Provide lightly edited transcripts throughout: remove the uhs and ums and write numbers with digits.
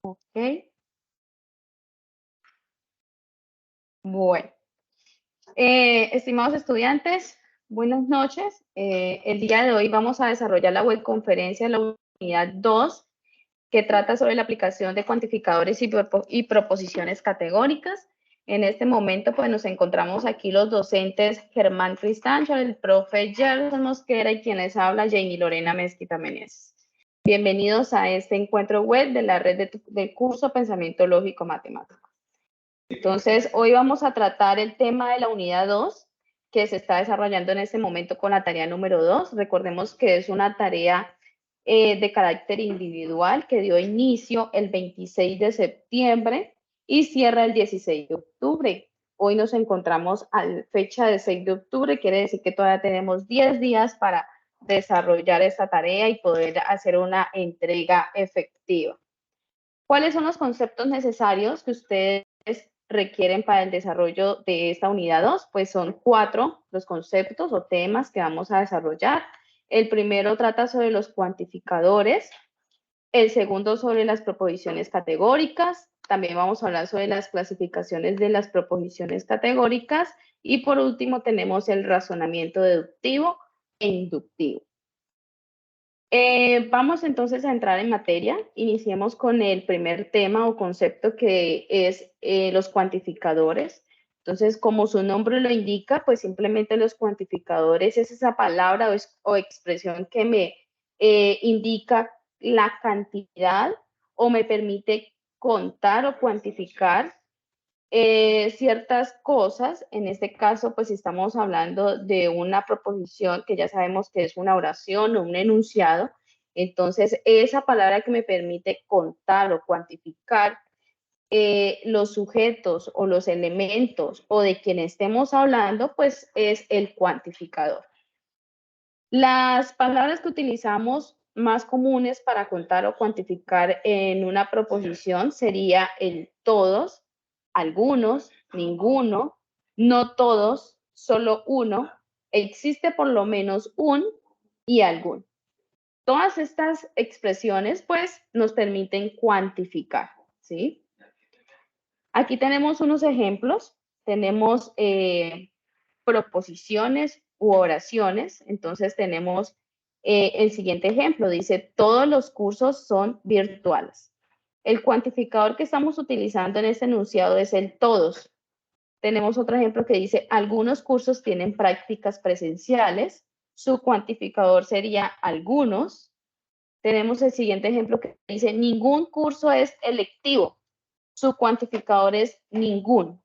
Ok, bueno. Estimados estudiantes, buenas noches. El día de hoy vamos a desarrollar la webconferencia de la unidad 2, que trata sobre la aplicación de cuantificadores y proposiciones categóricas. En este momento, pues nos encontramos aquí los docentes Germán Cristancho, el profe Gerson Mosquera y quien les habla, Jamie Lorena Mezquita Meneses. Bienvenidos a este encuentro web de la red del curso Pensamiento Lógico Matemático. Entonces, hoy vamos a tratar el tema de la unidad 2, que se está desarrollando en este momento con la tarea número 2. Recordemos que es una tarea de carácter individual que dio inicio el 26 de septiembre y cierra el 16 de octubre. Hoy nos encontramos a la fecha de 6 de octubre, quiere decir que todavía tenemos 10 días para desarrollar esta tarea y poder hacer una entrega efectiva. ¿Cuáles son los conceptos necesarios que ustedes requieren para el desarrollo de esta unidad 2? Pues son 4 los conceptos o temas que vamos a desarrollar. El primero trata sobre los cuantificadores, el segundo sobre las proposiciones categóricas, también vamos a hablar sobre las clasificaciones de las proposiciones categóricas y por último tenemos el razonamiento deductivo e inductivo. Vamos entonces a entrar en materia. Iniciemos con el primer tema o concepto que es los cuantificadores. Entonces, como su nombre lo indica, pues simplemente los cuantificadores es esa palabra o expresión que me indica la cantidad o me permite contar o cuantificar ciertas cosas. En este caso, pues estamos hablando de una proposición que ya sabemos que es una oración o un enunciado. Entonces, esa palabra que me permite contar o cuantificar los sujetos o los elementos o de quien estemos hablando, pues es el cuantificador. Las palabras que utilizamos más comunes para contar o cuantificar en una proposición sería el todos, algunos, ninguno, no todos, solo uno, existe por lo menos un y algún. Todas estas expresiones, pues, nos permiten cuantificar, ¿sí? Aquí tenemos unos ejemplos. Tenemos proposiciones u oraciones. Entonces tenemos el siguiente ejemplo. Dice, todos los cursos son virtuales. El cuantificador que estamos utilizando en este enunciado es el todos. Tenemos otro ejemplo que dice, algunos cursos tienen prácticas presenciales. Su cuantificador sería algunos. Tenemos el siguiente ejemplo que dice, ningún curso es electivo. Su cuantificador es ningún.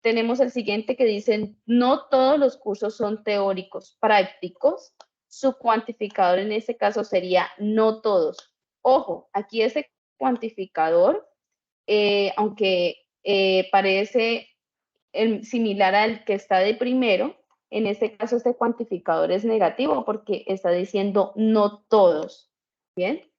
Tenemos el siguiente que dice, no todos los cursos son teóricos, prácticos. Su cuantificador en este caso sería no todos. Ojo, aquí ese cuantificador, aunque parece similar al que está de primero, en este caso este cuantificador es negativo porque está diciendo no todos. Bien.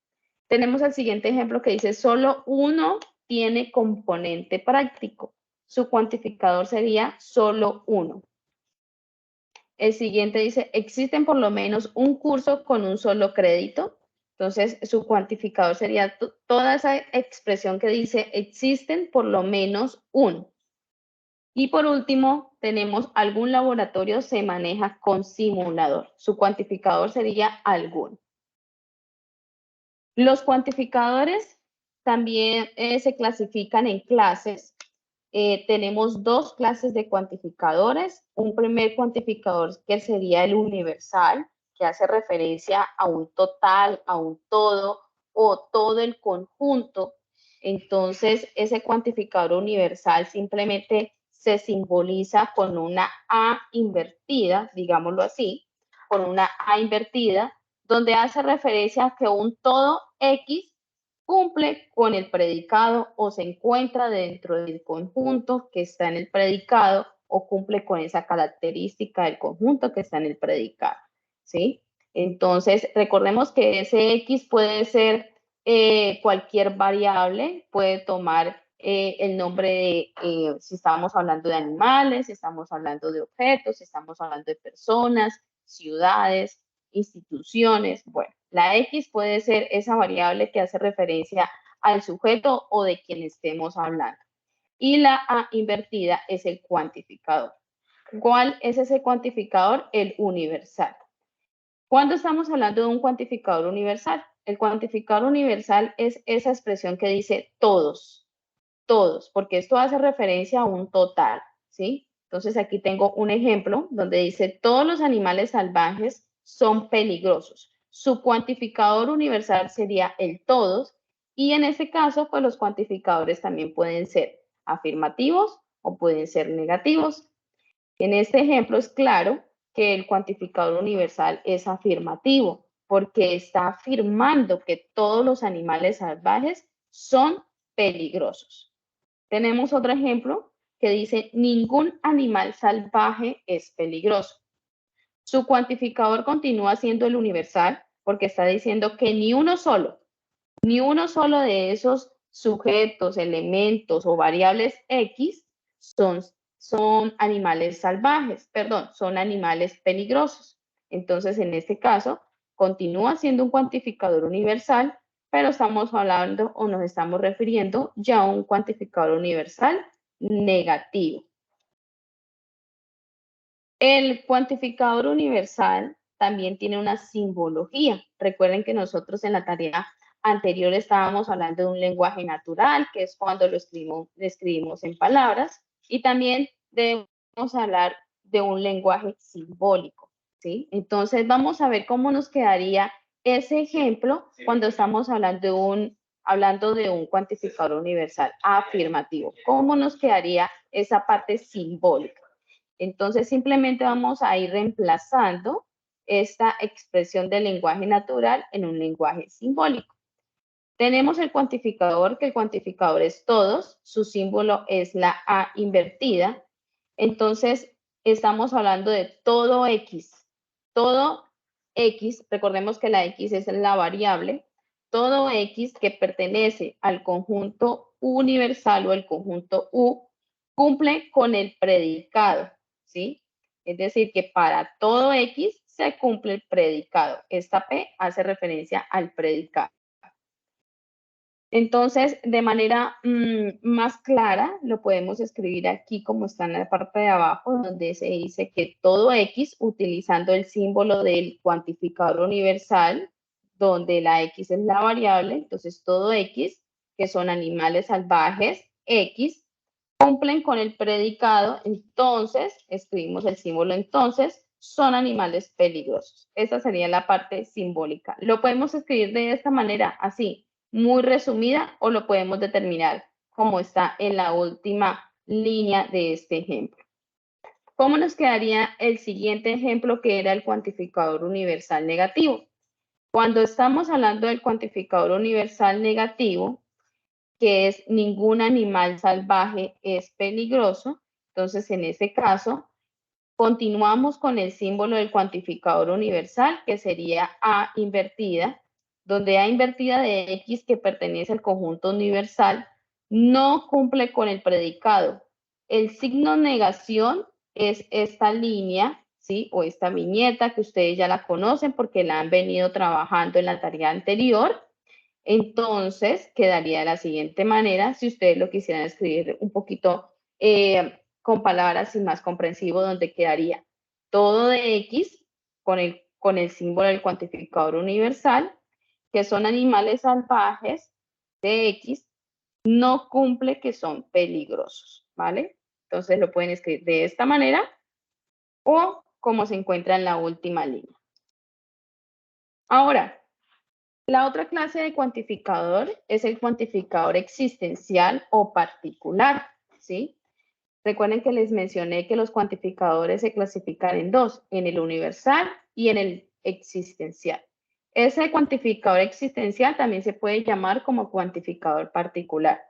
Tenemos el siguiente ejemplo que dice, solo uno tiene componente práctico. Su cuantificador sería solo uno. El siguiente dice, existen por lo menos un curso con un solo crédito. Entonces, su cuantificador sería toda esa expresión que dice, existen por lo menos un. Y por último, tenemos algún laboratorio se maneja con simulador. Su cuantificador sería algún. Los cuantificadores también se clasifican en clases. Tenemos dos clases de cuantificadores. Un primer cuantificador que sería el universal, que hace referencia a un total, a un todo o todo el conjunto. Entonces, ese cuantificador universal simplemente se simboliza con una A invertida, digámoslo así, con una A invertida, donde hace referencia a que un todo X cumple con el predicado o se encuentra dentro del conjunto que está en el predicado o cumple con esa característica del conjunto que está en el predicado, ¿sí? Entonces, recordemos que ese X puede ser cualquier variable, puede tomar el nombre de, si estamos hablando de animales, si estamos hablando de objetos, si estamos hablando de personas, ciudades, instituciones. Bueno, la X puede ser esa variable que hace referencia al sujeto o de quien estemos hablando. Y la A invertida es el cuantificador. ¿Cuál es ese cuantificador? El universal. ¿Cuándo estamos hablando de un cuantificador universal? El cuantificador universal es esa expresión que dice todos, porque esto hace referencia a un total, ¿sí? Entonces aquí tengo un ejemplo donde dice todos los animales salvajes son peligrosos. Su cuantificador universal sería el todos y en este caso pues los cuantificadores también pueden ser afirmativos o pueden ser negativos. En este ejemplo es claro que el cuantificador universal es afirmativo porque está afirmando que todos los animales salvajes son peligrosos. Tenemos otro ejemplo que dice ningún animal salvaje es peligroso. Su cuantificador continúa siendo el universal porque está diciendo que ni uno solo de esos sujetos, elementos o variables X son animales salvajes, perdón, son animales peligrosos. Entonces, en este caso, continúa siendo un cuantificador universal, pero estamos hablando o nos estamos refiriendo ya a un cuantificador universal negativo. El cuantificador universal también tiene una simbología. Recuerden que nosotros en la tarea anterior estábamos hablando de un lenguaje natural, que es cuando lo escribimos en palabras, y también debemos hablar de un lenguaje simbólico, ¿sí? Entonces vamos a ver cómo nos quedaría ese ejemplo cuando estamos hablando de un cuantificador universal afirmativo. ¿Cómo nos quedaría esa parte simbólica? Entonces, simplemente vamos a ir reemplazando esta expresión del lenguaje natural en un lenguaje simbólico. Tenemos el cuantificador, que el cuantificador es todos, su símbolo es la A invertida. Entonces, estamos hablando de todo X. Todo X, recordemos que la X es la variable, todo X que pertenece al conjunto universal o el conjunto U cumple con el predicado, ¿sí? Es decir, que para todo X se cumple el predicado. Esta P hace referencia al predicado. Entonces, de manera más clara, lo podemos escribir aquí como está en la parte de abajo, donde se dice que todo X, utilizando el símbolo del cuantificador universal, donde la X es la variable, entonces todo X, que son animales salvajes, X, cumplen con el predicado, entonces, escribimos el símbolo entonces, son animales peligrosos. Esa sería la parte simbólica. Lo podemos escribir de esta manera, así, muy resumida, o lo podemos determinar como está en la última línea de este ejemplo. ¿Cómo nos quedaría el siguiente ejemplo, que era el cuantificador universal negativo? Cuando estamos hablando del cuantificador universal negativo, que es ningún animal salvaje es peligroso, entonces en este caso continuamos con el símbolo del cuantificador universal, que sería A invertida, donde A invertida de X, que pertenece al conjunto universal, no cumple con el predicado. El signo negación es esta línea, ¿sí? O esta viñeta que ustedes ya la conocen porque la han venido trabajando en la tarea anterior. Entonces, quedaría de la siguiente manera, si ustedes lo quisieran escribir un poquito con palabras y más comprensivo, donde quedaría todo de X con el símbolo del cuantificador universal, que son animales salvajes de X, no cumple que son peligrosos, ¿vale? Entonces lo pueden escribir de esta manera o como se encuentra en la última línea. Ahora, la otra clase de cuantificador es el cuantificador existencial o particular, ¿sí? Recuerden que les mencioné que los cuantificadores se clasifican en dos, en el universal y en el existencial. Ese cuantificador existencial también se puede llamar como cuantificador particular,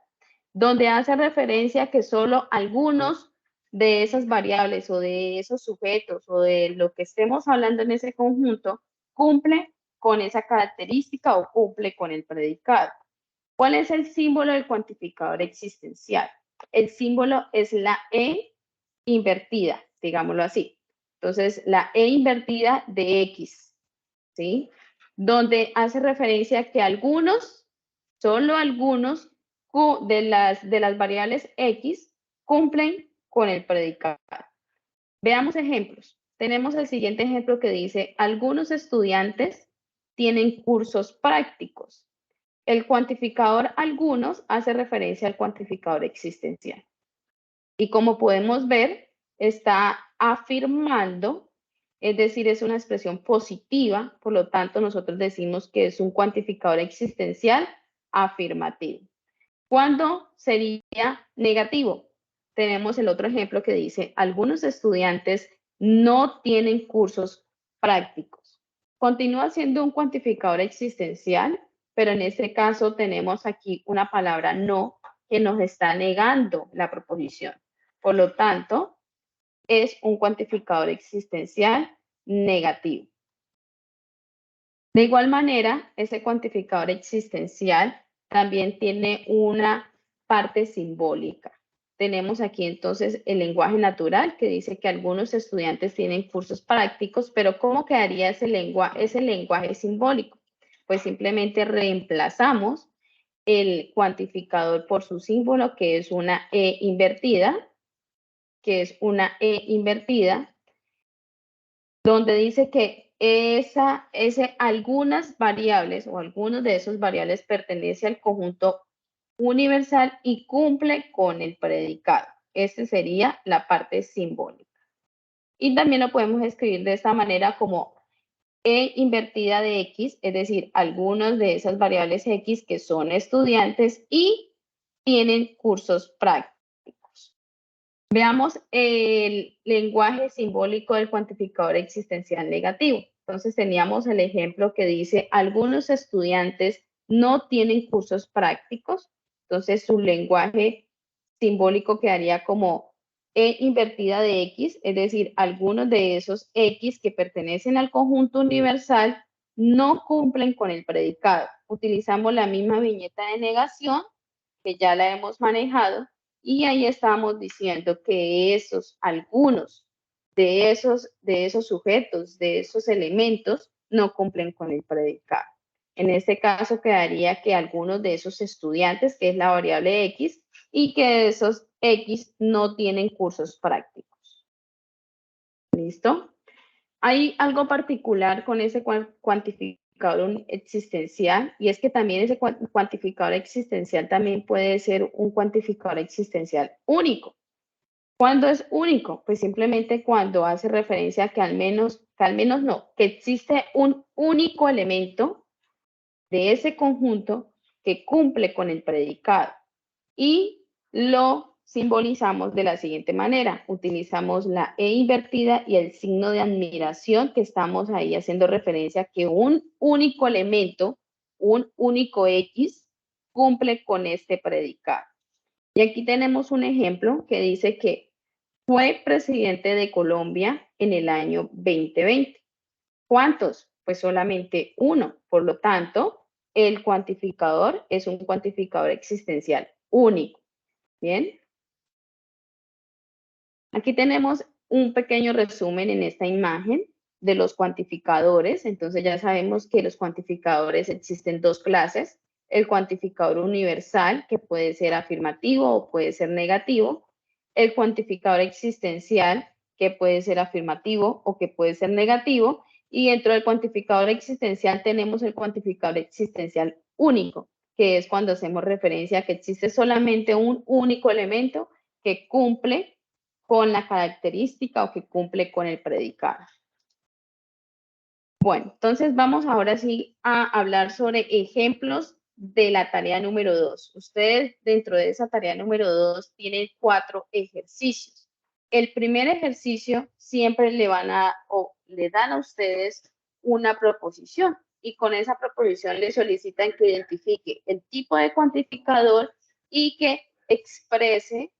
donde hace referencia a que solo algunos de esas variables o de esos sujetos o de lo que estemos hablando en ese conjunto cumple con esa característica o cumple con el predicado. ¿Cuál es el símbolo del cuantificador existencial? El símbolo es la E invertida, digámoslo así. Entonces, la E invertida de X, ¿sí? Donde hace referencia a que algunos Solo algunos de las variables X cumplen con el predicado. Veamos ejemplos. Tenemos el siguiente ejemplo que dice, algunos estudiantes tienen cursos prácticos. El cuantificador algunos hace referencia al cuantificador existencial. Y como podemos ver, está afirmando, es decir, es una expresión positiva, por lo tanto nosotros decimos que es un cuantificador existencial afirmativo. ¿Cuándo sería negativo? Tenemos el otro ejemplo que dice, algunos estudiantes no tienen cursos prácticos. Continúa siendo un cuantificador existencial, pero en este caso tenemos aquí una palabra no que nos está negando la proposición. Por lo tanto, es un cuantificador existencial negativo. De igual manera, ese cuantificador existencial también tiene una parte simbólica. Tenemos aquí entonces el lenguaje natural que dice que algunos estudiantes tienen cursos prácticos, pero ¿cómo quedaría ese lenguaje simbólico? Pues simplemente reemplazamos el cuantificador por su símbolo, que es una E invertida, donde dice que algunas variables o algunos de esos variables pertenece al conjunto universal y cumple con el predicado. Esta sería la parte simbólica. Y también lo podemos escribir de esta manera como E invertida de X, es decir, algunas de esas variables X que son estudiantes y tienen cursos prácticos. Veamos el lenguaje simbólico del cuantificador existencial negativo. Entonces teníamos el ejemplo que dice, algunos estudiantes no tienen cursos prácticos. Entonces su lenguaje simbólico quedaría como E invertida de X, es decir, algunos de esos X que pertenecen al conjunto universal no cumplen con el predicado. Utilizamos la misma viñeta de negación que ya la hemos manejado y ahí estamos diciendo que algunos de esos sujetos, de esos elementos, no cumplen con el predicado. En este caso quedaría que algunos de esos estudiantes, que es la variable X, y que esos X no tienen cursos prácticos. ¿Listo? Hay algo particular con ese cuantificador existencial y es que también ese cuantificador existencial también puede ser un cuantificador existencial único. ¿Cuándo es único? Pues simplemente cuando hace referencia a que existe un único elemento de ese conjunto que cumple con el predicado y lo simbolizamos de la siguiente manera. Utilizamos la E invertida y el signo de admiración que estamos ahí haciendo referencia a que un único elemento, un único X, cumple con este predicado. Y aquí tenemos un ejemplo que dice que fue presidente de Colombia en el año 2020. ¿Cuántos? Pues solamente uno. Por lo tanto, el cuantificador es un cuantificador existencial único. Bien. Aquí tenemos un pequeño resumen en esta imagen de los cuantificadores. Entonces ya sabemos que los cuantificadores existen dos clases. El cuantificador universal, que puede ser afirmativo o puede ser negativo. El cuantificador existencial, que puede ser afirmativo o que puede ser negativo. Y dentro del cuantificador existencial tenemos el cuantificador existencial único, que es cuando hacemos referencia a que existe solamente un único elemento que cumple con la característica o que cumple con el predicado. Bueno, entonces vamos ahora sí a hablar sobre ejemplos de la tarea número 2. Ustedes dentro de esa tarea número 2 tienen 4 ejercicios. El primer ejercicio siempre le dan a ustedes una proposición y con esa proposición le solicitan que identifique el tipo de cuantificador y que exprese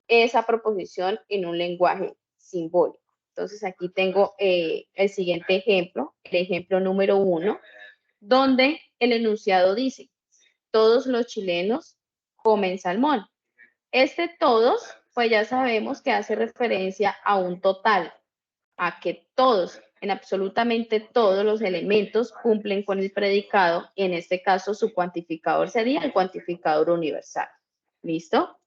esa proposición en un lenguaje simbólico. Entonces aquí tengo el siguiente ejemplo, el ejemplo número 1, donde el enunciado dice, todos los chilenos comen salmón. Este todos, pues ya sabemos que hace referencia a un total, a que todos en absolutamente todos los elementos cumplen con el predicado. En este caso, su cuantificador sería el cuantificador universal. ¿Listo?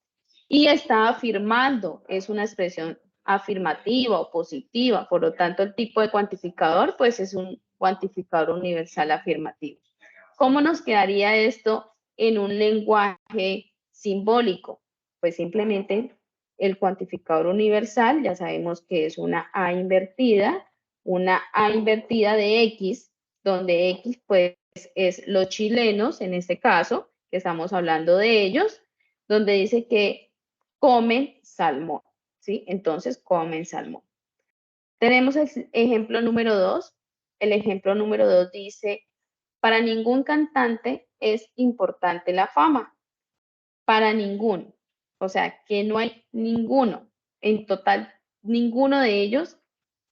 Y está afirmando, es una expresión afirmativa o positiva, por lo tanto, el tipo de cuantificador, pues es un cuantificador universal afirmativo. ¿Cómo nos quedaría esto en un lenguaje simbólico? Pues simplemente el cuantificador universal, ya sabemos que es una A invertida de X, donde X pues es los chilenos, en este caso, que estamos hablando de ellos, donde dice que comen salmón, ¿sí? Entonces, comen salmón. Tenemos el ejemplo número 2. El ejemplo número 2 dice, para ningún cantante es importante la fama. Para ninguno. O sea, que no hay ninguno. En total, ninguno de ellos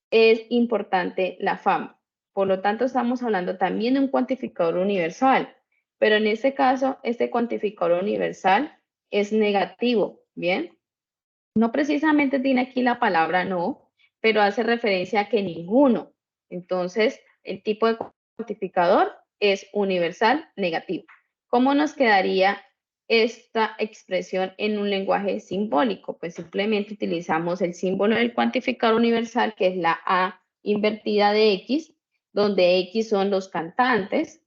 es importante la fama. Por lo tanto, estamos hablando también de un cuantificador universal. Pero en este caso, este cuantificador universal es negativo, ¿bien? No precisamente tiene aquí la palabra no, pero hace referencia a que ninguno. Entonces, el tipo de cuantificador es universal negativo. ¿Cómo nos quedaría esta expresión en un lenguaje simbólico? Pues simplemente utilizamos el símbolo del cuantificador universal, que es la A invertida de X, donde X son los cantantes,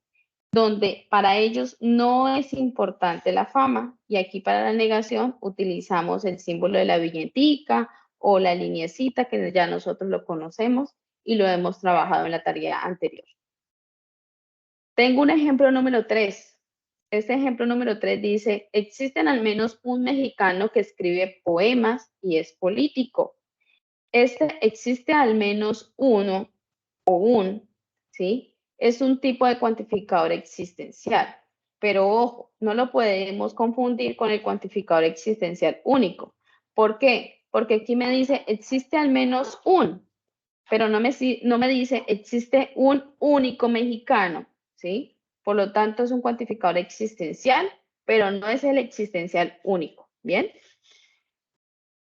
donde para ellos no es importante la fama, y aquí para la negación utilizamos el símbolo de la billetica o la lineecita, que ya nosotros lo conocemos y lo hemos trabajado en la tarea anterior. Tengo un ejemplo número 3. Este ejemplo número 3 dice, existen al menos un mexicano que escribe poemas y es político. Existe al menos uno o un, ¿sí? Es un tipo de cuantificador existencial, pero ojo, no lo podemos confundir con el cuantificador existencial único. ¿Por qué? Porque aquí me dice existe al menos un, pero no me dice existe un único mexicano, ¿sí? Por lo tanto, es un cuantificador existencial, pero no es el existencial único, ¿bien?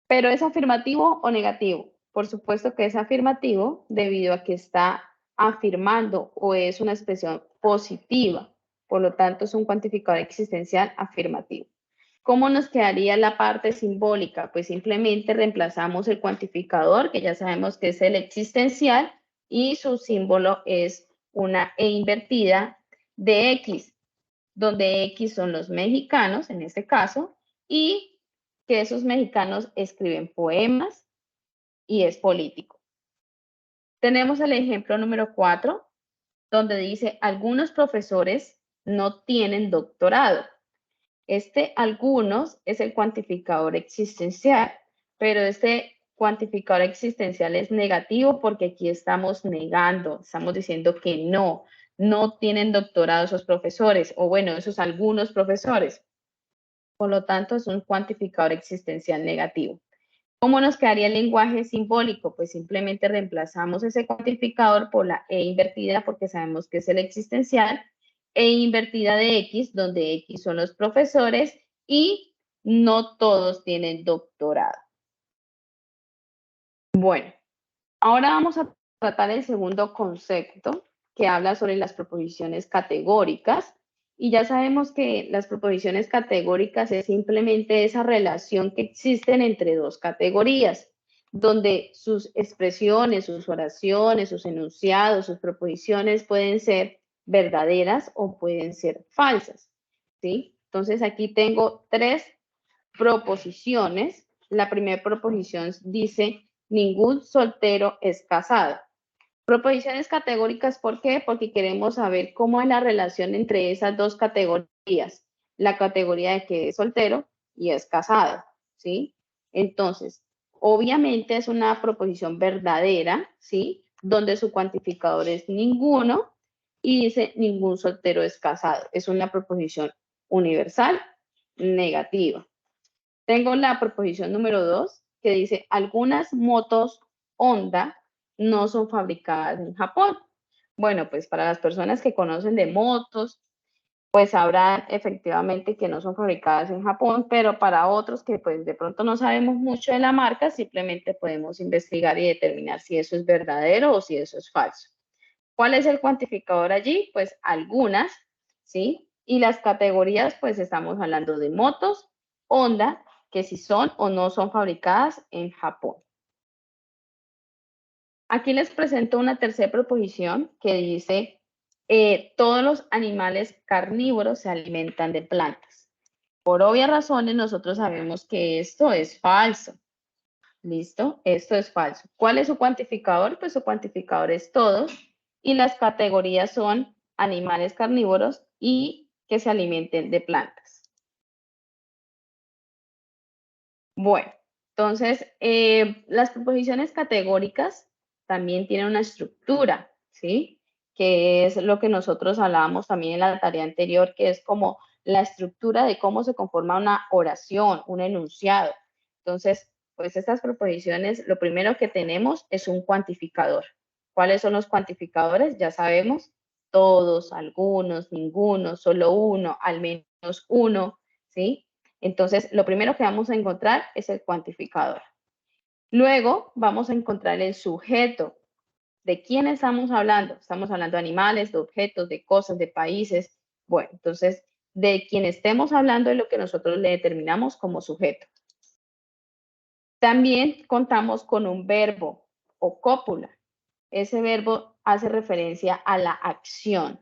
Pero ¿es afirmativo o negativo? Por supuesto que es afirmativo debido a que está afirmando o es una expresión positiva. Por lo tanto, es un cuantificador existencial afirmativo. ¿Cómo nos quedaría la parte simbólica? Pues simplemente reemplazamos el cuantificador, que ya sabemos que es el existencial, y su símbolo es una E invertida de X, donde X son los mexicanos, en este caso, y que esos mexicanos escriben poemas y es político. Tenemos el ejemplo número 4, donde dice, algunos profesores no tienen doctorado. Algunos es el cuantificador existencial, pero este cuantificador existencial es negativo porque aquí estamos negando, estamos diciendo que no tienen doctorado esos profesores, o bueno, esos algunos profesores. Por lo tanto, es un cuantificador existencial negativo. ¿Cómo nos quedaría el lenguaje simbólico? Pues simplemente reemplazamos ese cuantificador por la E invertida, porque sabemos que es el existencial, E invertida de X, donde X son los profesores y no todos tienen doctorado. Bueno, ahora vamos a tratar el segundo concepto, que habla sobre las proposiciones categóricas. Y ya sabemos que las proposiciones categóricas es simplemente esa relación que existen entre dos categorías, donde sus expresiones, sus oraciones, sus enunciados, sus proposiciones pueden ser verdaderas o pueden ser falsas, ¿sí? Entonces aquí tengo 3 proposiciones. La primera proposición dice, ningún soltero es casado. Proposiciones categóricas, ¿por qué? Porque queremos saber cómo es la relación entre esas dos categorías. La categoría de que es soltero y es casado, ¿sí? Entonces, obviamente es una proposición verdadera, ¿sí? Donde su cuantificador es ninguno y dice ningún soltero es casado. Es una proposición universal negativa. Tengo la proposición número 2 que dice algunas motos Honda no son fabricadas en Japón. Bueno, pues para las personas que conocen de motos, pues sabrán efectivamente que no son fabricadas en Japón, pero para otros que pues de pronto no sabemos mucho de la marca, simplemente podemos investigar y determinar si eso es verdadero o si eso es falso. ¿Cuál es el cuantificador allí? Pues algunas, ¿sí? Y las categorías, pues estamos hablando de motos, Honda, que si son o no son fabricadas en Japón. Aquí les presento una tercera proposición que dice, todos los animales carnívoros se alimentan de plantas. Por obvias razones, nosotros sabemos que esto es falso. ¿Listo? Esto es falso. ¿Cuál es su cuantificador? Pues su cuantificador es todos y las categorías son animales carnívoros y que se alimenten de plantas. Bueno, entonces, las proposiciones categóricas también tienen una estructura, ¿sí? Que es lo que nosotros hablábamos también en la tarea anterior, que es como la estructura de cómo se conforma una oración, un enunciado. Entonces, pues estas proposiciones, lo primero que tenemos es un cuantificador. ¿Cuáles son los cuantificadores? Ya sabemos, todos, algunos, ninguno, solo uno, al menos uno, ¿sí? Entonces, lo primero que vamos a encontrar es el cuantificador. Luego vamos a encontrar el sujeto. ¿De quién estamos hablando? Estamos hablando de animales, de objetos, de cosas, de países. Bueno, entonces, de quien estemos hablando es lo que nosotros le determinamos como sujeto. También contamos con un verbo o cópula. Ese verbo hace referencia a la acción,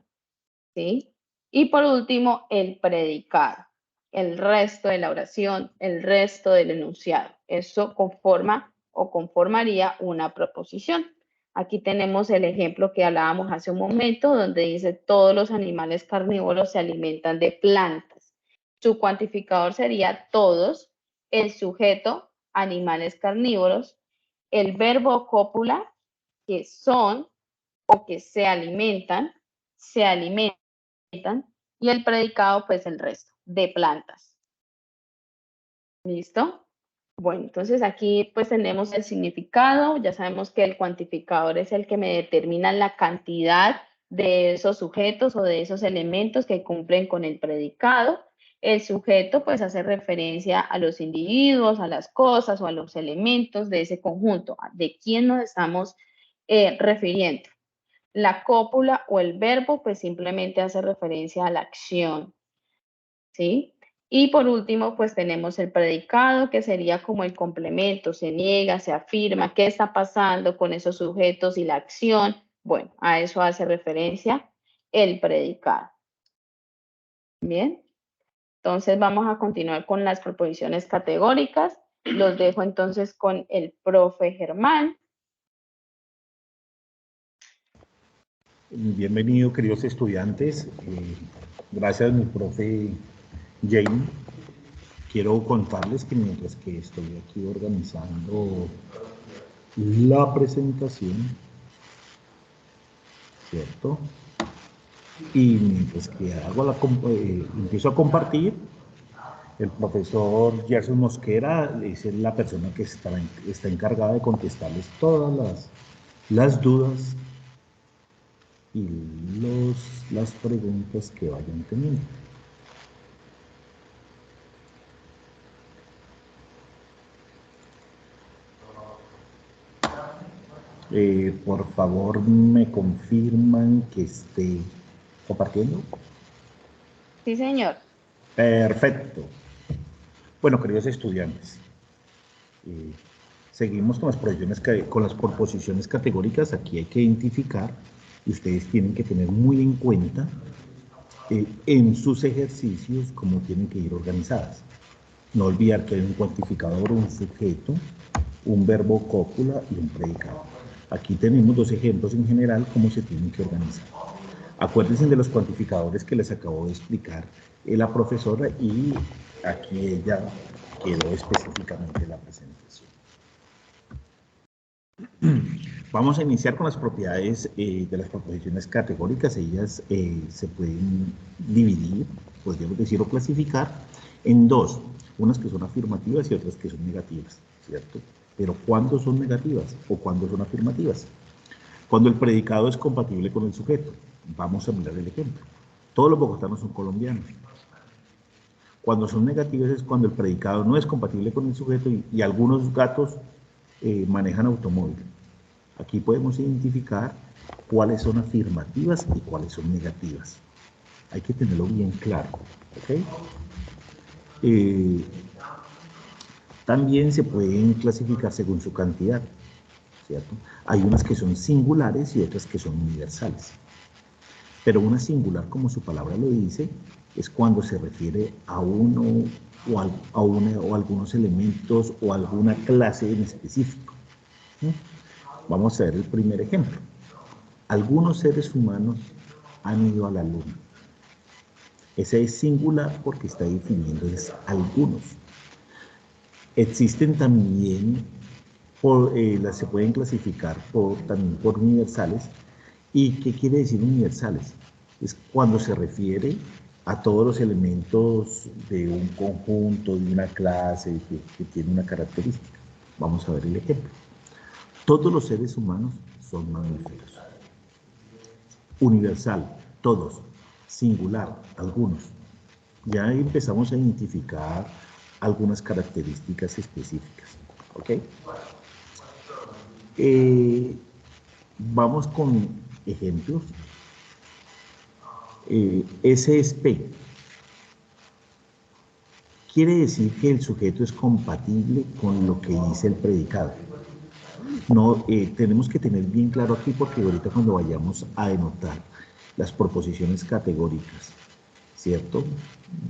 ¿sí? Y por último, el predicado. El resto de la oración, el resto del enunciado. Eso conforma o conformaría una proposición. Aquí tenemos el ejemplo que hablábamos hace un momento, donde dice todos los animales carnívoros se alimentan de plantas. Su cuantificador sería todos, el sujeto, animales carnívoros, el verbo cópula, que son o que se alimentan, y el predicado, pues el resto, de plantas. ¿Listo? Bueno, entonces aquí pues tenemos el significado, ya sabemos que el cuantificador es el que me determina la cantidad de esos sujetos o de esos elementos que cumplen con el predicado. El sujeto pues hace referencia a los individuos, a las cosas o a los elementos de ese conjunto, de quién nos estamos refiriendo. La cópula o el verbo pues simplemente hace referencia a la acción, ¿sí? Y por último, pues tenemos el predicado, que sería como el complemento, se niega, se afirma, qué está pasando con esos sujetos y la acción. Bueno, a eso hace referencia el predicado. Bien, entonces vamos a continuar con las proposiciones categóricas. Los dejo entonces con el profe Germán. Bienvenido, queridos estudiantes. Gracias, mi profe Jamie. Quiero contarles que mientras que estoy aquí organizando la presentación, ¿cierto? Y mientras que empiezo a compartir, el profesor Gerson Mosquera es la persona que está encargada de contestarles todas las dudas y las preguntas que vayan teniendo. Por favor, me confirman que esté compartiendo. Sí, señor. Perfecto. Bueno, queridos estudiantes, seguimos con las proposiciones categóricas. Aquí hay que identificar, y ustedes tienen que tener muy en cuenta en sus ejercicios cómo tienen que ir organizadas. No olvidar que hay un cuantificador, un sujeto, un verbo cópula y un predicado. Aquí tenemos dos ejemplos en general cómo se tienen que organizar. Acuérdense de los cuantificadores que les acabo de explicar la profesora y aquí ella quedó específicamente la presentación. Vamos a iniciar con las propiedades de las proposiciones categóricas. Ellas se pueden dividir, podríamos decir, o clasificar en dos. Unas que son afirmativas y otras que son negativas, ¿cierto? Pero ¿cuándo son negativas o cuándo son afirmativas? Cuando el predicado es compatible con el sujeto. Vamos a mirar el ejemplo. Todos los bogotanos son colombianos. Cuando son negativos es cuando el predicado no es compatible con el sujeto y algunos gatos manejan automóvil. Aquí podemos identificar cuáles son afirmativas y cuáles son negativas. Hay que tenerlo bien claro, ¿ok? También se pueden clasificar según su cantidad, ¿cierto? Hay unas que son singulares y otras que son universales. Pero una singular, como su palabra lo dice, es cuando se refiere a uno o algunos elementos o alguna clase en específico. ¿Sí? Vamos a ver el primer ejemplo. Algunos seres humanos han ido a la luna. Ese es singular porque está definiendo es algunos. Existen también, se pueden clasificar también por universales. ¿Y qué quiere decir universales? Es cuando se refiere a todos los elementos de un conjunto, de una clase que tiene una característica. Vamos a ver el ejemplo. Todos los seres humanos son mamíferos. Universal, todos. Singular, algunos. Ya empezamos a identificar algunas características específicas. ¿Ok? Vamos con ejemplos. S es P. Quiere decir que el sujeto es compatible con lo que dice el predicado. No, tenemos que tener bien claro aquí porque ahorita cuando vayamos a denotar las proposiciones categóricas, ¿cierto?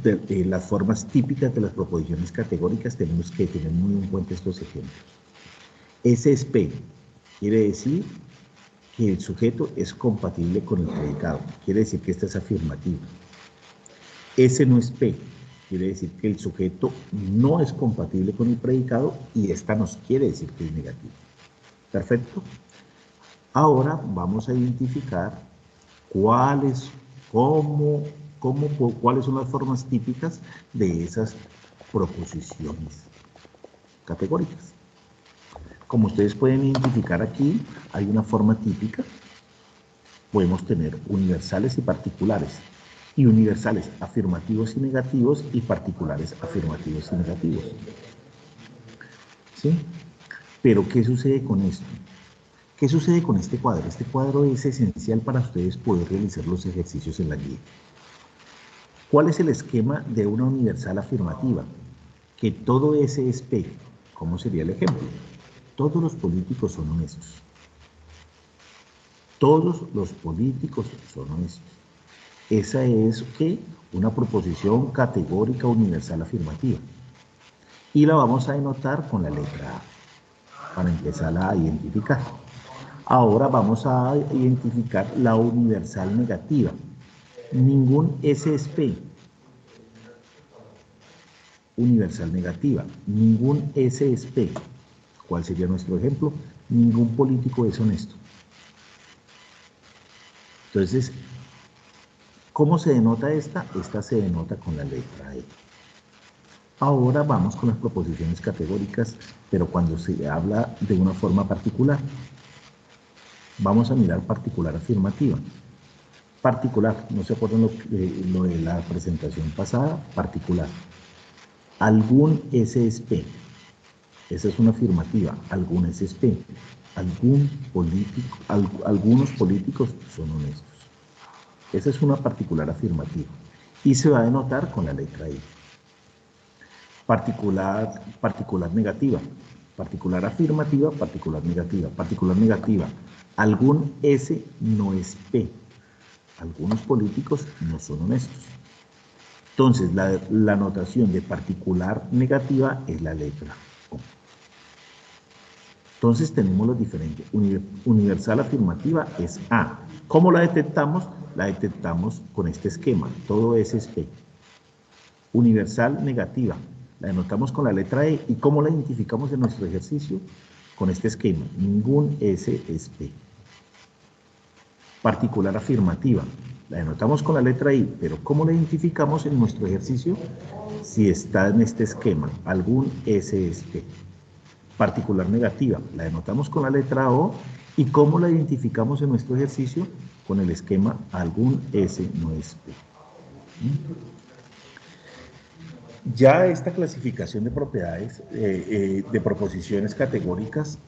Las formas típicas de las proposiciones categóricas tenemos que tener muy en cuenta estos ejemplos. S es P. Quiere decir que el sujeto es compatible con el predicado. Quiere decir que esta es afirmativa. S no es P. Quiere decir que el sujeto no es compatible con el predicado y esta nos quiere decir que es negativa. Perfecto. Ahora vamos a identificar cuáles son las formas típicas de esas proposiciones categóricas. Como ustedes pueden identificar aquí, hay una forma típica. Podemos tener universales y particulares. Y universales afirmativos y negativos y particulares afirmativos y negativos. ¿Sí? Pero ¿qué sucede con esto? ¿Qué sucede con este cuadro? Este cuadro es esencial para ustedes poder realizar los ejercicios en la guía. ¿Cuál es el esquema de una universal afirmativa? Que todo S es P. ¿Cómo sería el ejemplo? Todos los políticos son honestos. Todos los políticos son honestos. Esa es, ¿qué? Una proposición categórica universal afirmativa. Y la vamos a denotar con la letra A, para empezarla a identificar. Ahora vamos a identificar la universal negativa. Ningún S es P. Universal negativa. Ningún S es P. ¿Cuál sería nuestro ejemplo? Ningún político es honesto. Entonces, ¿cómo se denota esta? Esta se denota con la letra E. Ahora vamos con las proposiciones categóricas, pero cuando se habla de una forma particular. Vamos a mirar particular afirmativa. Particular, ¿no se acuerdan lo de la presentación pasada? Particular. Algún S es P. Esa es una afirmativa. Algún S es P. Algunos políticos son honestos. Esa es una particular afirmativa. Y se va a denotar con la letra I. Particular negativa. Particular afirmativa, particular negativa. Particular negativa. Algún S no es P. Algunos políticos no son honestos. Entonces, la notación de particular negativa es la letra O. Entonces, tenemos los diferentes. Universal afirmativa es A. ¿Cómo la detectamos? La detectamos con este esquema. Todo S es P. Universal negativa. La denotamos con la letra E. ¿Y cómo la identificamos en nuestro ejercicio? Con este esquema. Ningún S es P. Particular afirmativa. La denotamos con la letra I, pero ¿cómo la identificamos en nuestro ejercicio? Si está en este esquema, algún S es P. Particular negativa. La denotamos con la letra O. ¿Y cómo la identificamos en nuestro ejercicio? Con el esquema algún S no es P. Ya esta clasificación de propiedades, de proposiciones categóricas,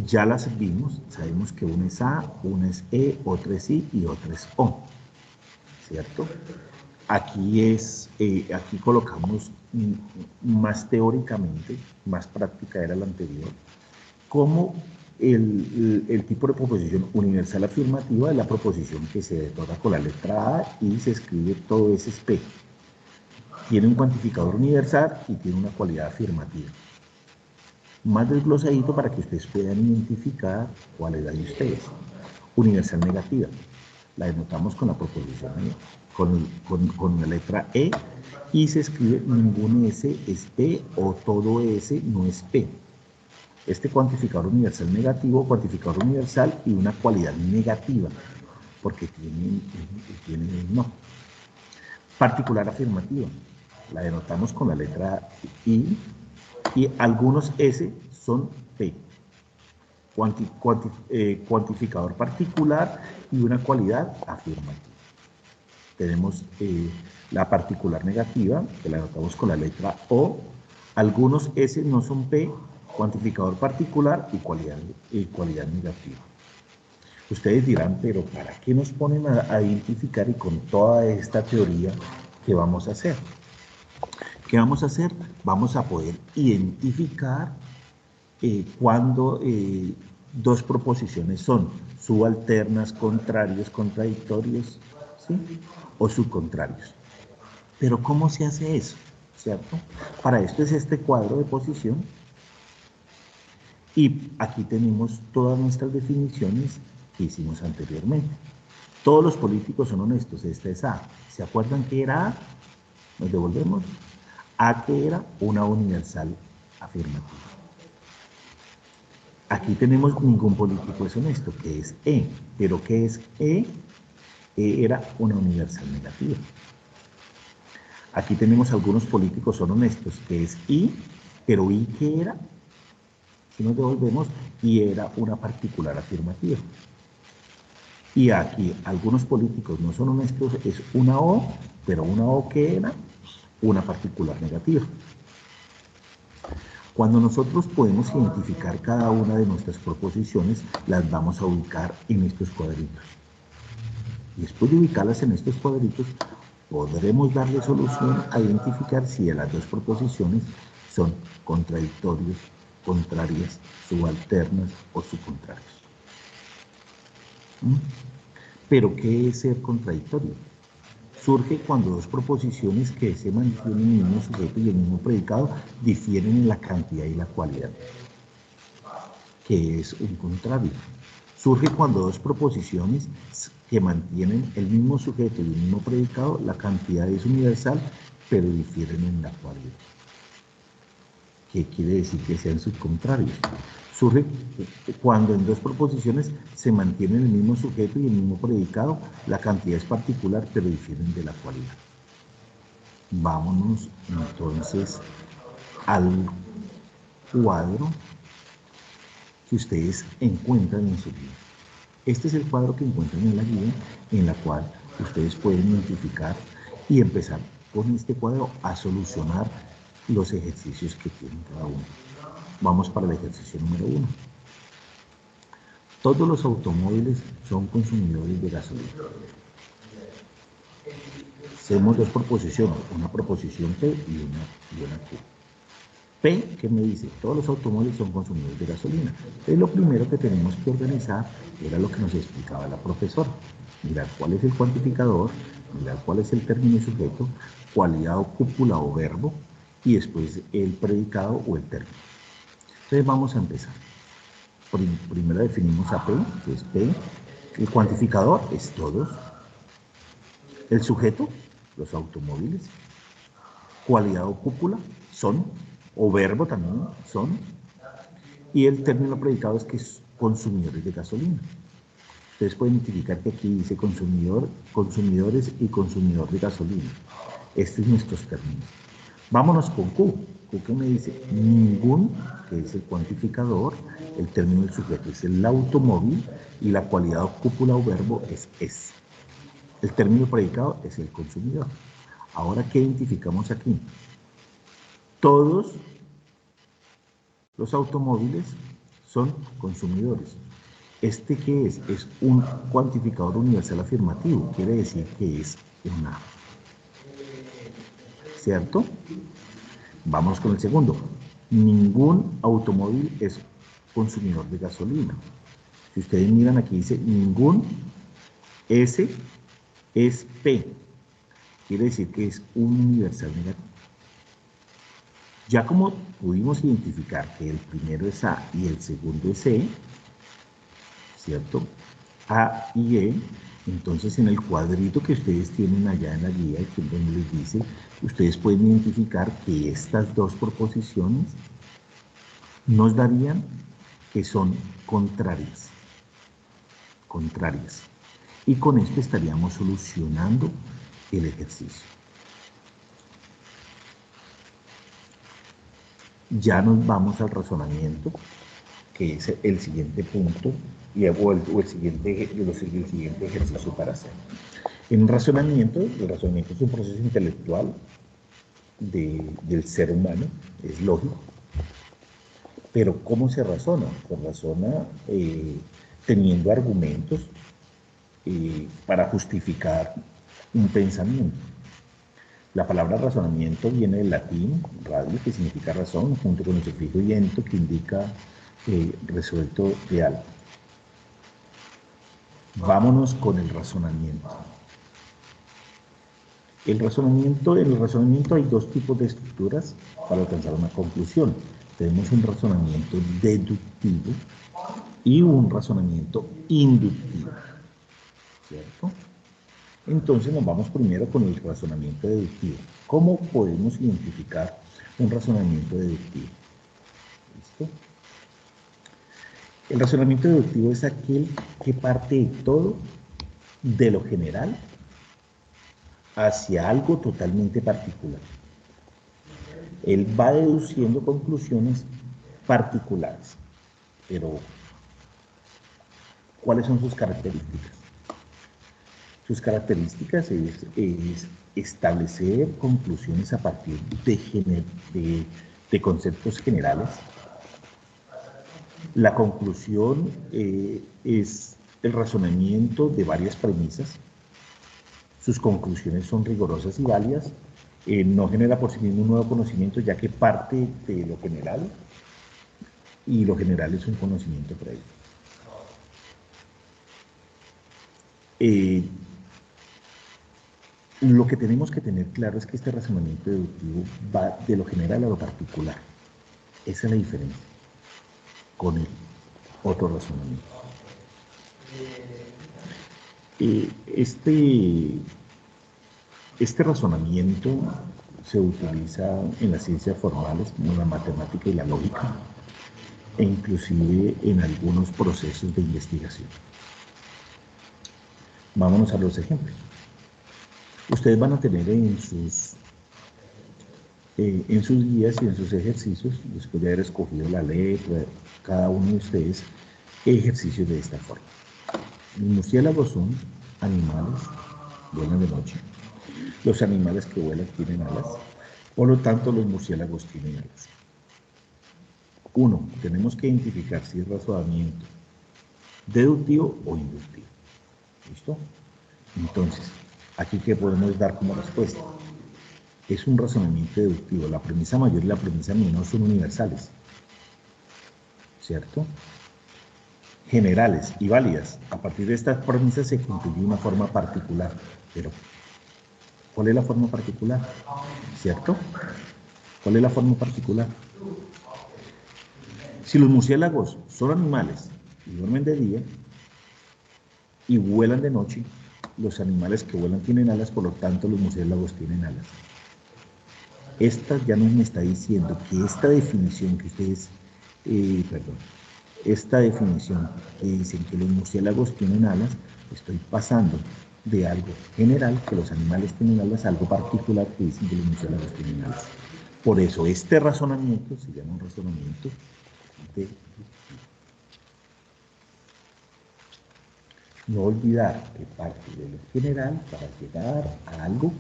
ya las vimos. Sabemos que una es A, una es E, otra es I y otra es O, ¿cierto? Aquí colocamos más teóricamente, más práctica era la anterior, como el tipo de proposición universal afirmativa es la proposición que se detona con la letra A y se escribe todo ese P. Tiene un cuantificador universal y tiene una cualidad afirmativa. Más desglosadito para que ustedes puedan identificar cuál es la de ustedes. Universal negativa. La denotamos con la proposición con la letra E y se escribe ningún S es P o todo S no es P. Este cuantificador universal negativo, cuantificador universal y una cualidad negativa, porque tiene no. Particular afirmativa. La denotamos con la letra I y algunos S son P. Cuantificador particular y una cualidad afirmativa. Tenemos la particular negativa, que la anotamos con la letra O. Algunos S no son P, cuantificador particular y cualidad negativa. Ustedes dirán, pero ¿para qué nos ponen a identificar y con toda esta teoría qué vamos a hacer? ¿Qué vamos a hacer? Vamos a poder identificar cuando dos proposiciones son subalternas, contrarios, contradictorios, ¿sí? O subcontrarios. Pero ¿cómo se hace eso? ¿Cierto? Para esto es este cuadro de posición y aquí tenemos todas nuestras definiciones que hicimos anteriormente. Todos los políticos son honestos, esta es A. ¿Se acuerdan qué era A? Nos devolvemos. A que era una universal afirmativa. Aquí tenemos ningún político es honesto, que es E. ¿Pero qué es E? E era una universal negativa. Aquí tenemos algunos políticos son honestos, que es I, pero I ¿qué era? Si nos devolvemos, I era una particular afirmativa. Y aquí algunos políticos no son honestos, es una O, pero una O ¿qué era? Una particular negativa. Cuando nosotros podemos identificar cada una de nuestras proposiciones, las vamos a ubicar en estos cuadritos. Y después de ubicarlas en estos cuadritos, podremos darle solución a identificar si de las dos proposiciones son contradictorios, contrarias, subalternas o subcontrarios. ¿Pero qué es ser contradictorio? Surge cuando dos proposiciones que se mantienen en el mismo sujeto y el mismo predicado difieren en la cantidad y la cualidad, que es un contrario. Surge cuando dos proposiciones que mantienen el mismo sujeto y el mismo predicado, la cantidad es universal, pero difieren en la cualidad. ¿Qué quiere decir que sean subcontrarios? Surge cuando en dos proposiciones se mantienen el mismo sujeto y el mismo predicado, la cantidad es particular, pero difieren de la cualidad. Vámonos entonces al cuadro que ustedes encuentran en su guía. Este es el cuadro que encuentran en la guía, en la cual ustedes pueden identificar y empezar con este cuadro a solucionar los ejercicios que tienen cada uno. Vamos para el ejercicio número 1. Todos los automóviles son consumidores de gasolina. Hacemos dos proposiciones, una proposición P y una Q. P, ¿qué me dice? Todos los automóviles son consumidores de gasolina. Entonces, lo primero que tenemos que organizar era lo que nos explicaba la profesora. Mirar cuál es el cuantificador, mirar cuál es el término y sujeto, cualidad o cúpula o verbo, y después el predicado o el término. Entonces vamos a empezar. Primero definimos a P, que es P. El cuantificador es todos. El sujeto, los automóviles. Cualidad o cúpula, son. O verbo también, son. Y el término predicado es que es consumidores de gasolina. Ustedes pueden identificar que aquí dice consumidor, consumidores y consumidor de gasolina. Estos son nuestros términos. Vámonos con Q. Q que me dice ningún, que es el cuantificador, el término del sujeto es el automóvil y la cualidad o cúpula o verbo es. El término predicado es el consumidor. Ahora, ¿qué identificamos aquí? Todos los automóviles son consumidores. ¿Este qué es? Es un cuantificador universal afirmativo. Quiere decir que es una. ¿Cierto? Vamos con el segundo. Ningún automóvil es consumidor de gasolina. Si ustedes miran aquí dice ningún, S es P. Quiere decir que es un universal negativo. Ya como pudimos identificar que el primero es A y el segundo es E, ¿cierto? A y E, entonces en el cuadrito que ustedes tienen allá en la guía, donde les dice, ustedes pueden identificar que estas dos proposiciones nos darían que son contrarias. Contrarias. Y con esto estaríamos solucionando el ejercicio. Ya nos vamos al razonamiento, que es el siguiente punto, o el siguiente ejercicio para hacer. En un razonamiento, el razonamiento es un proceso intelectual del ser humano, es lógico, pero ¿cómo se razona? Se razona teniendo argumentos para justificar un pensamiento. La palabra razonamiento viene del latín, radio, que significa razón, junto con el sufijo iento, que indica resuelto de algo. Vámonos con el razonamiento. En el razonamiento hay dos tipos de estructuras para alcanzar una conclusión. Tenemos un razonamiento deductivo y un razonamiento inductivo, ¿cierto? Entonces nos vamos primero con el razonamiento deductivo. ¿Cómo podemos identificar un razonamiento deductivo? ¿Listo? El razonamiento deductivo es aquel que parte de todo, de lo general, hacia algo totalmente particular. Él va deduciendo conclusiones particulares, pero ¿cuáles son sus características? Sus características es establecer conclusiones a partir de conceptos generales. La conclusión es el razonamiento de varias premisas. Sus conclusiones son rigurosas y válidas. No genera por sí mismo un nuevo conocimiento, ya que parte de lo general, y lo general es un conocimiento previo. Lo que tenemos que tener claro es que este razonamiento deductivo va de lo general a lo particular. Esa es la diferencia con el otro razonamiento. Este razonamiento se utiliza en las ciencias formales, como la matemática y la lógica, e inclusive en algunos procesos de investigación. Vámonos a los ejemplos. Ustedes van a tener en sus guías y en sus ejercicios, después de haber escogido la letra, cada uno de ustedes, ejercicios de esta forma. Los murciélagos son animales, vuelan de noche. Los animales que vuelan tienen alas, por lo tanto los murciélagos tienen alas. 1. Tenemos que identificar si es razonamiento deductivo o inductivo. ¿Listo? Entonces, aquí ¿qué podemos dar como respuesta? Es un razonamiento deductivo. La premisa mayor y la premisa menor son universales, ¿cierto? Generales y válidas. A partir de estas premisas se concluye una forma particular. Pero, ¿cuál es la forma particular? ¿Cierto? ¿Cuál es la forma particular? Si los murciélagos son animales y duermen de día y vuelan de noche, los animales que vuelan tienen alas, por lo tanto los murciélagos tienen alas. Esta ya nos me está diciendo que esta definición que ustedes, esta definición que dicen que los murciélagos tienen alas, estoy pasando de algo general, que los animales tienen alas, a algo particular que dicen que los murciélagos tienen alas. Por eso este razonamiento se llama un razonamiento deductivo. No olvidar que parte de lo general para llegar a algo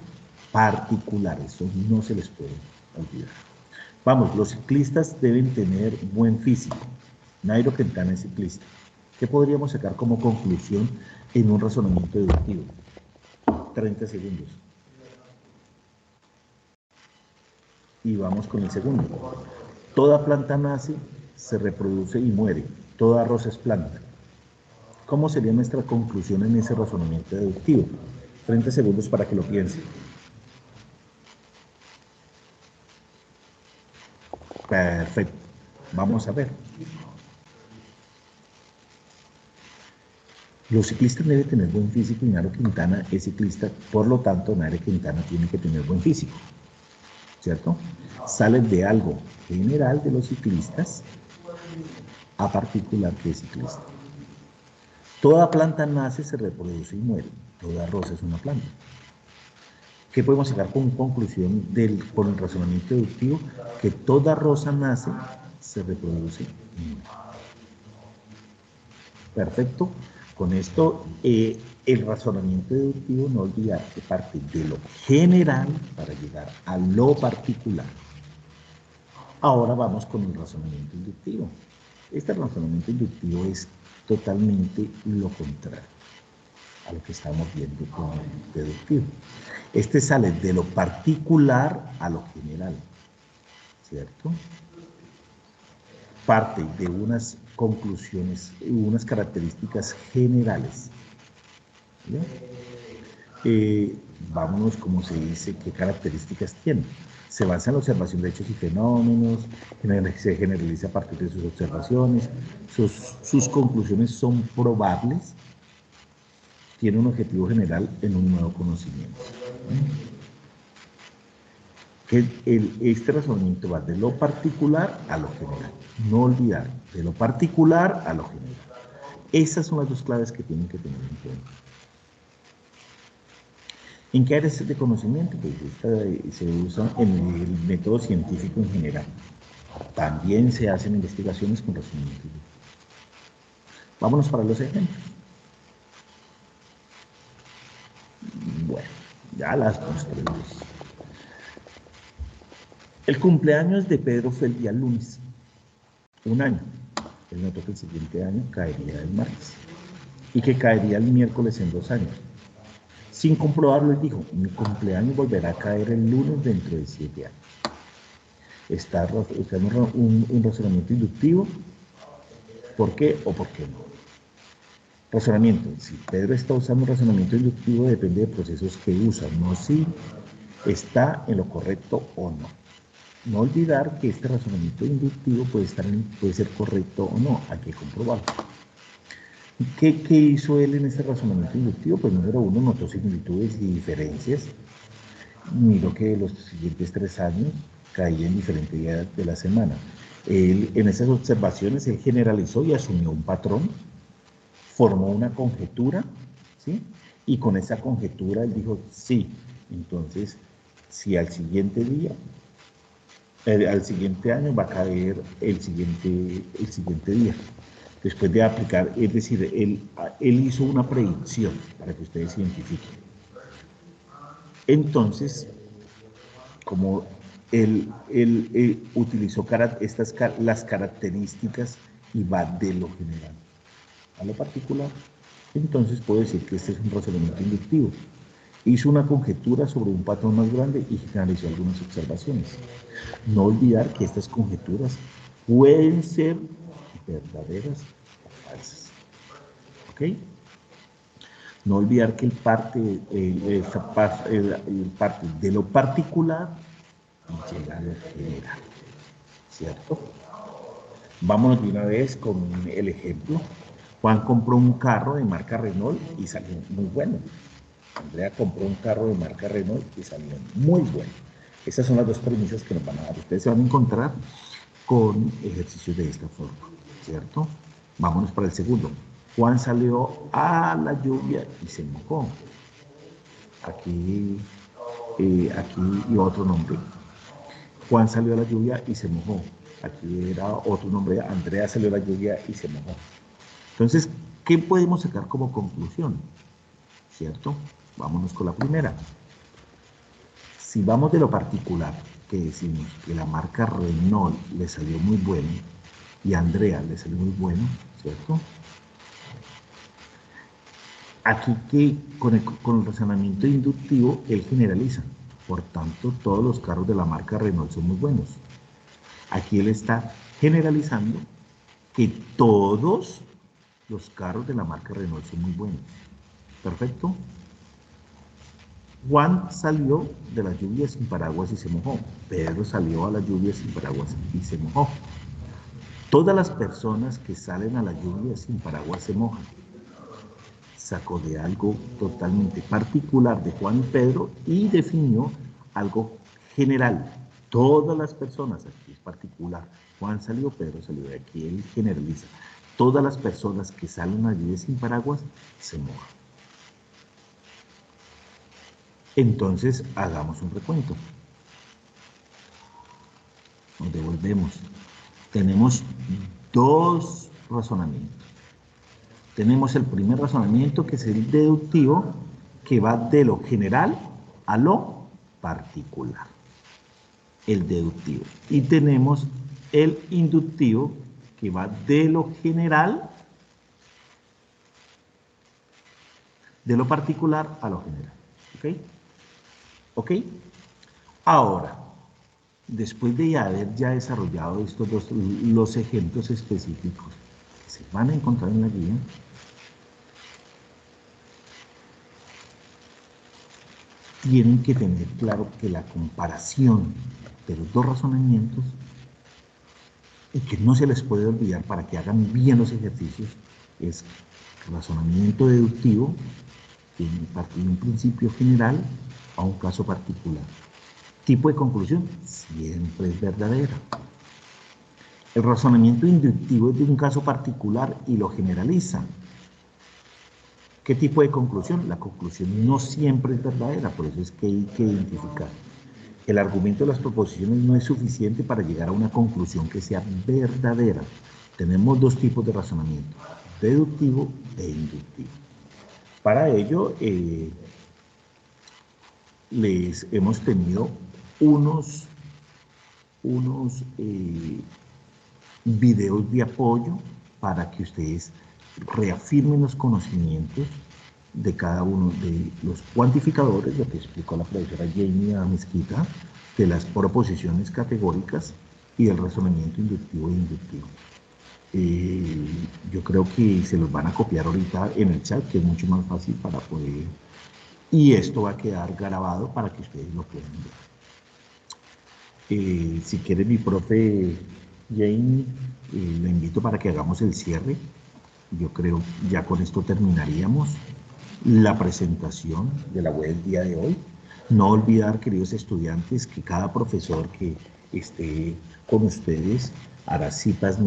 particular. Eso no se les puede olvidar. Vamos, los ciclistas deben tener buen físico. Nairo Quintana es ciclista. ¿Qué podríamos sacar como conclusión en un razonamiento deductivo? 30 segundos. Y vamos con el segundo. Toda planta nace, se reproduce y muere. Toda rosa es planta. ¿Cómo sería nuestra conclusión en ese razonamiento deductivo? 30 segundos para que lo piensen. Perfecto. Vamos a ver. Los ciclistas deben tener buen físico y Nairo Quintana es ciclista, por lo tanto, Nairo Quintana tiene que tener buen físico, ¿cierto? Salen de algo general de los ciclistas a particular que es ciclista. Toda planta nace, se reproduce y muere. Toda rosa es una planta. ¿Qué podemos sacar como conclusión por el razonamiento deductivo? Que toda rosa nace, se reproduce y muere. Perfecto. Con esto, el razonamiento deductivo, no olvidar que parte de lo general para llegar a lo particular. Ahora vamos con el razonamiento inductivo. Este razonamiento inductivo es totalmente lo contrario a lo que estamos viendo con el deductivo. Este sale de lo particular a lo general, ¿cierto? Parte de unas conclusiones, unas características generales. Vámonos, como se dice, qué características tiene. Se basa en la observación de hechos y fenómenos, se generaliza a partir de sus observaciones, sus conclusiones son probables, tiene un objetivo general en un nuevo conocimiento. Este razonamiento va de lo particular a lo general. No olvidar, de lo particular a lo general. Esas son las dos claves que tienen que tener en cuenta. ¿En qué áreas de conocimiento? Pues se usa en el método científico en general. También se hacen investigaciones con razonamiento. Vámonos para los ejemplos. Bueno, ya las construimos. El cumpleaños de Pedro fue el día lunes. Un año. Él notó que el siguiente año caería el martes. Y que caería el miércoles en 2 años. Sin comprobarlo, él dijo, mi cumpleaños volverá a caer el lunes dentro de 7 años. Está usando un razonamiento inductivo. ¿Por qué o por qué no? Razonamiento. Si Pedro está usando un razonamiento inductivo, depende de procesos que usa, no si está en lo correcto o no. No olvidar que este razonamiento inductivo puede ser correcto o no, hay que comprobarlo. ¿Qué hizo él en este razonamiento inductivo? Pues número uno, notó similitudes y diferencias. Miró que los siguientes 3 años caía en diferentes días de la semana. En esas observaciones, él generalizó y asumió un patrón, formó una conjetura, ¿sí? Y con esa conjetura él dijo, sí, entonces, si al siguiente día, al siguiente año va a caer el siguiente día. Después de aplicar, es decir, él hizo una predicción para que ustedes identifiquen. Entonces, como él utilizó las características y va de lo general a lo particular, entonces puedo decir que este es un razonamiento inductivo. Hizo una conjetura sobre un patrón más grande y generalizó algunas observaciones. No olvidar que estas conjeturas pueden ser verdaderas o falsas. ¿Ok? No olvidar que el parte de lo particular y llega a lo general. ¿Cierto? Vámonos de una vez con el ejemplo. Juan compró un carro de marca Renault y salió muy bueno. Andrea compró un carro de marca Renault y salió muy bueno. Esas son las dos premisas que nos van a dar. Ustedes se van a encontrar con ejercicios de esta forma, ¿cierto? Vámonos para el segundo. Juan salió a la lluvia y se mojó. Aquí y otro nombre. Juan salió a la lluvia y se mojó. Aquí era otro nombre. Andrea salió a la lluvia y se mojó. Entonces, ¿Qué podemos sacar como conclusión? ¿Cierto? Vámonos con la primera. Si vamos de lo particular, que decimos que la marca Renault le salió muy bueno y a Andrea le salió muy bueno, ¿cierto? Aquí que con el razonamiento inductivo, él generaliza. Por tanto, todos los carros de la marca Renault son muy buenos. Aquí él está generalizando que todos los carros de la marca Renault son muy buenos. ¿Perfecto? Juan salió de la lluvia sin paraguas y se mojó. Pedro salió a la lluvia sin paraguas y se mojó. Todas las personas que salen a la lluvia sin paraguas se mojan. Sacó de algo totalmente particular de Juan y Pedro y definió algo general. Todas las personas, aquí es particular. Juan salió, Pedro salió, de aquí él generaliza. Todas las personas que salen a la lluvia sin paraguas se mojan. Entonces, hagamos un recuento. Nos devolvemos. Tenemos dos razonamientos. Tenemos el primer razonamiento, que es el deductivo, que va de lo general a lo particular. El deductivo. Y tenemos el inductivo, que va de lo general, de lo particular a lo general. ¿Ok? ¿Ok? Ahora, después de haber ya desarrollado estos dos, los ejemplos específicos que se van a encontrar en la guía, tienen que tener claro que la comparación de los dos razonamientos, y que no se les puede olvidar para que hagan bien los ejercicios, es razonamiento deductivo, tiene parte de un principio general a un caso particular. Tipo de conclusión, siempre es verdadera. El razonamiento inductivo es de un caso particular y lo generaliza. ¿Qué tipo de conclusión? La conclusión no siempre es verdadera, por eso es que hay que identificar. El argumento de las proposiciones no es suficiente para llegar a una conclusión que sea verdadera. Tenemos dos tipos de razonamiento, deductivo e inductivo. Para ello, les hemos tenido unos videos de apoyo para que ustedes reafirmen los conocimientos de cada uno de los cuantificadores, lo que explicó la profesora Jamie Mezquita, de las proposiciones categóricas y del razonamiento inductivo e inductivo. Yo creo que se los van a copiar ahorita en el chat, que es mucho más fácil para poder, y esto va a quedar grabado para que ustedes lo puedan ver. Si quiere mi profe Jamie, le invito para que hagamos el cierre. Yo creo ya con esto terminaríamos la presentación de la web del día de hoy. No olvidar, queridos estudiantes, que cada profesor que esté con ustedes hará citas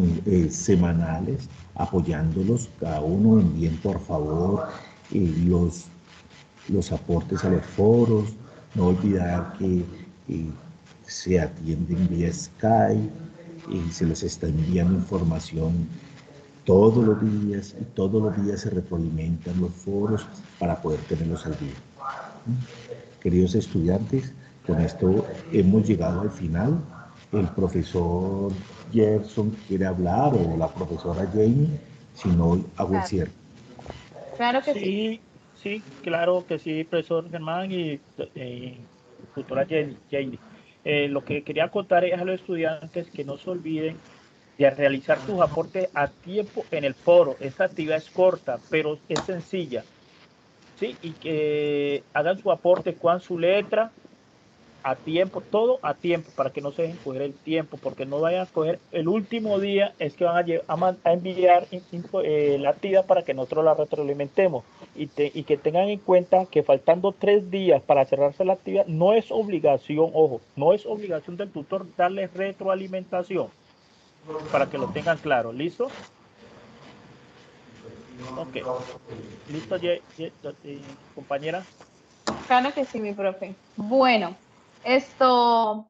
semanales apoyándolos. Cada uno envíen por favor los aportes a los foros. No olvidar que se atienden vía Skype y se les está enviando información todos los días, y todos los días se retroalimentan los foros para poder tenerlos al día. Queridos estudiantes, con esto hemos llegado al final. El profesor Gerson quiere hablar, o la profesora Jamie, si no hago el cierre. Claro que sí. Sí, claro que sí, profesor Germán y tutora Jamie. Lo que quería contar es a los estudiantes que no se olviden de realizar sus aportes a tiempo en el foro. Esta actividad es corta, pero es sencilla. ¿Sí? Y que hagan su aporte con su letra a tiempo, todo a tiempo, para que no se dejen coger el tiempo, porque no vayan a coger el último día, es que van a enviar la actividad para que nosotros la retroalimentemos. Y que tengan en cuenta que faltando 3 días para cerrarse la actividad, no es obligación, ojo, no es obligación del tutor darles retroalimentación, para que lo tengan claro. ¿Listo? Ok. ¿Listo, compañera? Claro que sí, mi profe. Bueno, esto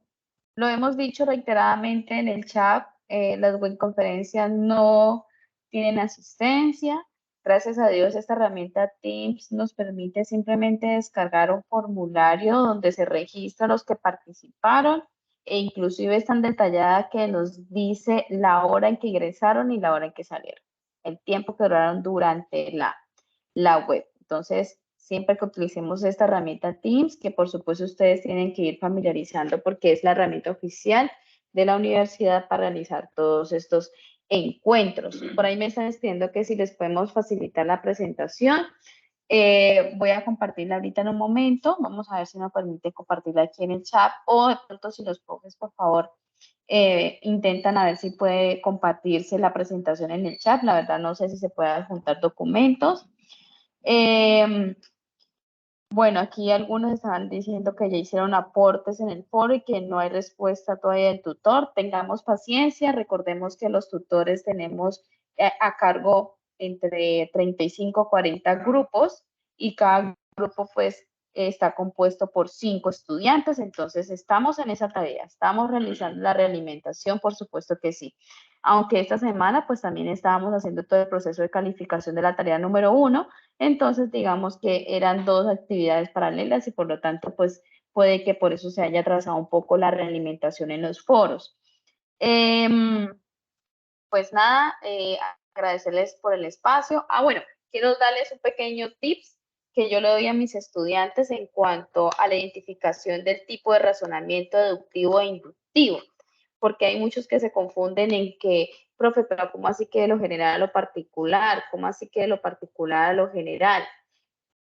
lo hemos dicho reiteradamente en el chat, las webconferencias no tienen asistencia, Gracias a Dios, esta herramienta Teams nos permite simplemente descargar un formulario donde se registran los que participaron e inclusive es tan detallada que nos dice la hora en que ingresaron y la hora en que salieron, el tiempo que duraron durante la web. Entonces, siempre que utilicemos esta herramienta Teams, que por supuesto ustedes tienen que ir familiarizando porque es la herramienta oficial de la universidad para realizar todos estos encuentros. Por ahí me están escribiendo que si les podemos facilitar la presentación. Voy a compartirla ahorita en un momento. Vamos a ver si nos permite compartirla aquí en el chat o de pronto si los profes, por favor, intentan a ver si puede compartirse la presentación en el chat. La verdad no sé si se puede adjuntar documentos. Bueno, aquí algunos estaban diciendo que ya hicieron aportes en el foro y que no hay respuesta todavía del tutor. Tengamos paciencia, recordemos que los tutores tenemos a cargo entre 35 a 40 grupos y cada grupo pues está compuesto por 5 estudiantes, entonces estamos en esa tarea, estamos realizando la realimentación, por supuesto que sí. Aunque esta semana pues también estábamos haciendo todo el proceso de calificación de la tarea número 1, entonces, digamos que eran 2 actividades paralelas y por lo tanto, pues puede que por eso se haya atrasado un poco la realimentación en los foros. Pues nada, agradecerles por el espacio. Bueno, quiero darles un pequeño tips que yo le doy a mis estudiantes en cuanto a la identificación del tipo de razonamiento deductivo e inductivo, porque hay muchos que se confunden en que, profe, pero ¿cómo así que de lo general a lo particular? ¿Cómo así que de lo particular a lo general?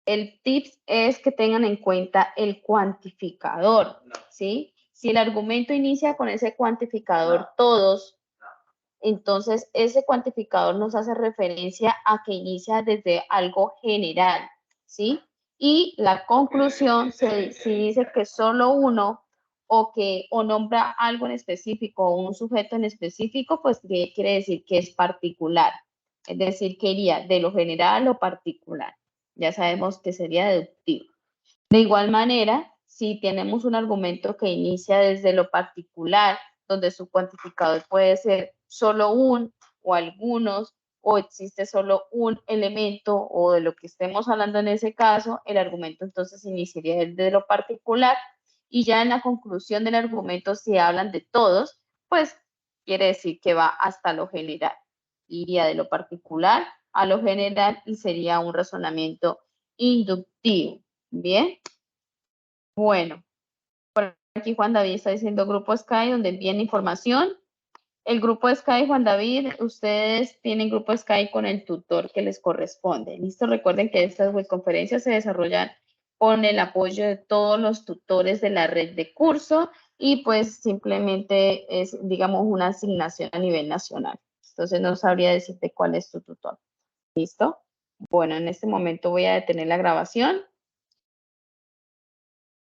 El tips es que tengan en cuenta el cuantificador, ¿sí? Si el argumento inicia con ese cuantificador todos, entonces ese cuantificador nos hace referencia a que inicia desde algo general, ¿sí? Y la conclusión, si dice que solo uno o nombra algo en específico o un sujeto en específico, pues quiere decir que es particular. Es decir, que iría de lo general a lo particular. Ya sabemos que sería deductivo. De igual manera, si tenemos un argumento que inicia desde lo particular, donde su cuantificador puede ser solo un o algunos, o existe solo un elemento o de lo que estemos hablando en ese caso, el argumento entonces iniciaría desde lo particular y ya en la conclusión del argumento, si hablan de todos, pues quiere decir que va hasta lo general. Iría de lo particular a lo general y sería un razonamiento inductivo. Bien. Bueno, por aquí Juan David está diciendo grupo Sky donde envían información. El grupo Sky, Juan David, ustedes tienen grupo Sky con el tutor que les corresponde. Listo, recuerden que estas webconferencias se desarrollan con el apoyo de todos los tutores de la red de curso y pues simplemente es, digamos, una asignación a nivel nacional. Entonces no sabría decirte cuál es tu tutor. ¿Listo? Bueno, en este momento voy a detener la grabación.